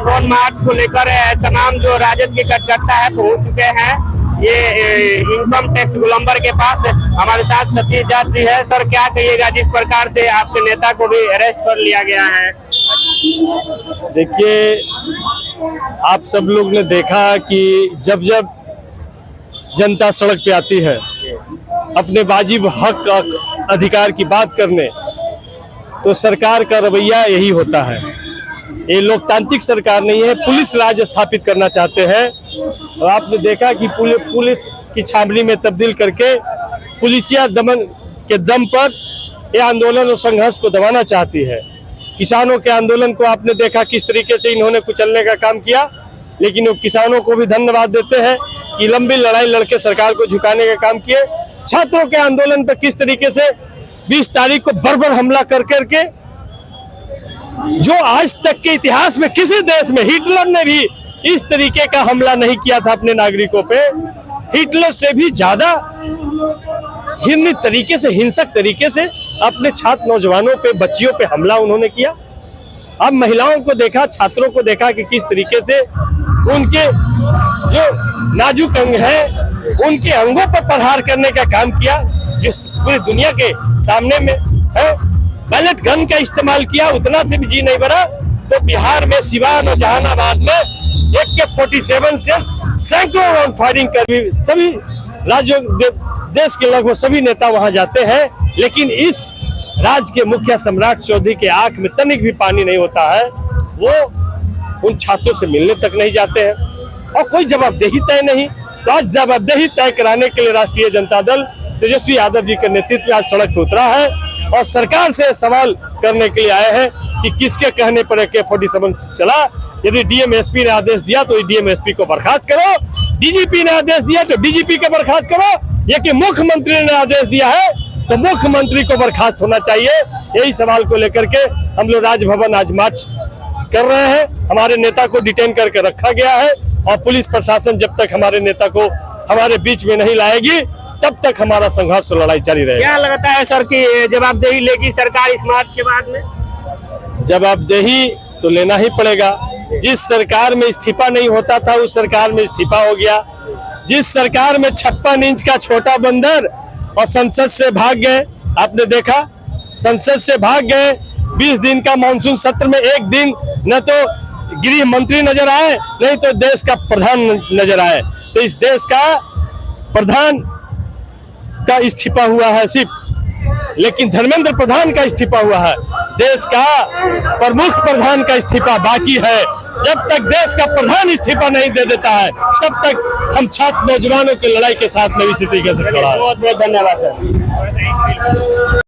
मौन मार्च को लेकर तमाम जो राजद के कार्यकर्ता है पहुंच चुके हैं ये इनकम टैक्स गोलंबर के पास। हमारे साथ सतीश जाट जी है। सर, क्या कहिएगा जिस प्रकार से आपके नेता को भी अरेस्ट कर लिया गया है? देखिए, आप सब लोग ने देखा कि जब जब जनता सड़क पे आती है अपने वाजिब हक अधिकार की बात करने, तो सरकार का रवैया यही होता है। ये लोकतांत्रिक सरकार नहीं है, पुलिस राज स्थापित करना चाहते हैं। और आपने देखा कि पुलिस की छावनी में तब्दील करके पुलिसिया दमन के दम पर यह आंदोलन और संघर्ष को दबाना चाहती है। किसानों के आंदोलन को आपने देखा किस तरीके से इन्होंने कुचलने का काम किया, लेकिन वो किसानों को भी धन्यवाद देते हैं कि लंबी लड़ाई लड़के सरकार को झुकाने का काम किए। छात्रों के आंदोलन पर किस तरीके से 20 तारीख को बर्बर हमला कर करके, जो आज तक के इतिहास में किसी देश में हिटलर ने भी इस तरीके का हमला नहीं किया था अपने नागरिकों पे। हिटलर से भी ज्यादा घृणित तरीके से, हिंसक तरीके से अपने छात्र नौजवानों पे, बच्चियों पे हमला उन्होंने किया। अब महिलाओं को देखा, छात्रों को देखा कि किस तरीके से उनके जो नाजुक अंग हैं उनके अंगों पर प्रहार करने का काम किया, जो पूरी दुनिया के सामने में है। बैलेट गन का इस्तेमाल किया, उतना से भी जी नहीं भरा तो बिहार में सिवान और जहानाबाद में AK-47 से सैकड़ों राउंड फायरिंग कर भी सभी राज्यों देश के लगभग सभी नेता वहां जाते हैं। लेकिन इस राज्य के मुखिया सम्राट चौधरी के आंख में तनिक भी पानी नहीं होता है। वो उन छात्रों से मिलने तक नहीं जाते हैं और कोई जवाबदेही तय नहीं। तो आज जवाबदेही तय कराने के लिए राष्ट्रीय जनता दल तेजस्वी यादव जी के नेतृत्व में आज सड़क पर उतरा है और सरकार से सवाल करने के लिए आए हैं कि किसके कहने पर AK-47 चला। यदि DM SP ने आदेश दिया तो DM SP को बर्खास्त करो, DGP ने आदेश दिया तो DGP को बर्खास्त करो, या कि मुख्यमंत्री ने आदेश दिया है तो मुख्यमंत्री को बर्खास्त होना चाहिए। यही सवाल को लेकर के हम लोग राजभवन आज मार्च कर रहे हैं। हमारे नेता को डिटेन करके रखा गया है और पुलिस प्रशासन जब तक हमारे नेता को हमारे बीच में नहीं लाएगी तब तक हमारा संघर्ष और लड़ाई जारी रहेगी। क्या लगता है सर कि जवाबदेही लेगी सरकार इस मार्च के बाद में? जवाबदेही तो लेना ही पड़ेगा। जिस सरकार में इस्तीफा नहीं होता था उस सरकार में इस्तीफा हो गया। जिस सरकार में 56 इंच का छोटा बंदर और संसद से भाग गए, आपने देखा संसद से भाग गए। 20 दिन का मानसून सत्र में एक दिन न तो गृह मंत्री नजर आए नहीं तो देश का प्रधान नजर आए। तो इस देश का प्रधान का इस्तीफा हुआ है सिर्फ, लेकिन धर्मेंद्र प्रधान का इस्तीफा हुआ है। देश का प्रमुख प्रधान का इस्तीफा बाकी है। जब तक देश का प्रधान इस्तीफा नहीं दे देता है तब तक हम छात्र नौजवानों की लड़ाई के साथ में इसी तरीके से खड़ा है। बहुत बहुत धन्यवाद सर।